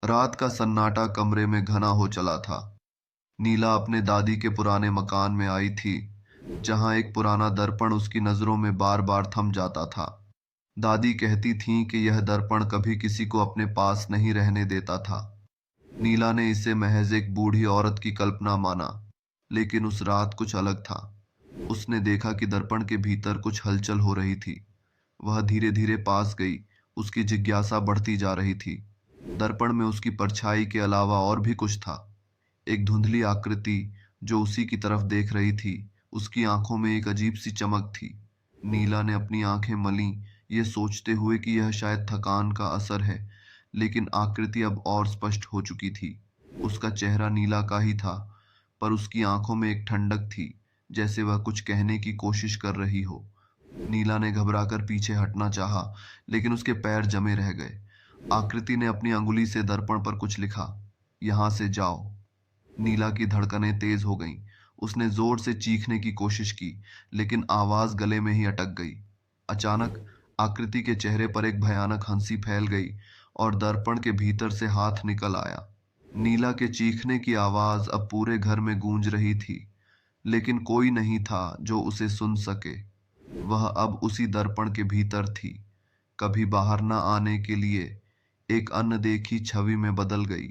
रात का सन्नाटा कमरे में घना हो चला था। नीला अपने दादी के पुराने मकान में आई थी, जहां एक पुराना दर्पण उसकी नजरों में बार बार थम जाता था। दादी कहती थीं कि यह दर्पण कभी किसी को अपने पास नहीं रहने देता था। नीला ने इसे महज एक बूढ़ी औरत की कल्पना माना, लेकिन उस रात कुछ अलग था। उसने देखा कि दर्पण के भीतर कुछ हलचल हो रही थी। वह धीरे धीरे पास गई। उसकी जिज्ञासा बढ़ती जा रही थी। दर्पण में उसकी परछाई के अलावा और भी कुछ था। एक धुंधली आकृति जो उसी की तरफ देख रही थी। उसकी आंखों में एक अजीब सी चमक थी। नीला ने अपनी आंखें मलीं, ये सोचते हुए कि यह शायद थकान का असर है, लेकिन आकृति अब और स्पष्ट हो चुकी थी। उसका चेहरा नीला का ही था, पर उसकी आंखों में एक ठंडक थी, जैसे वह कुछ कहने की कोशिश कर रही हो। नीला ने घबराकर पीछे हटना चाहा, लेकिन उसके पैर जमे रह गए। आकृति ने अपनी अंगुली से दर्पण पर कुछ लिखा। यहां से जाओ। नीला की धड़कनें तेज हो गईं। उसने जोर से चीखने की कोशिश की, लेकिन आवाज गले में ही अटक गई। अचानक आकृति के चेहरे पर एक भयानक हंसी फैल गई और दर्पण के भीतर से हाथ निकल आया। नीला के चीखने की आवाज अब पूरे घर में गूंज रही थी, लेकिन कोई नहीं था जो उसे सुन सके। वह अब उसी दर्पण के भीतर थी, कभी बाहर न आने के लिए एक अनदेखी छवि में बदल गई।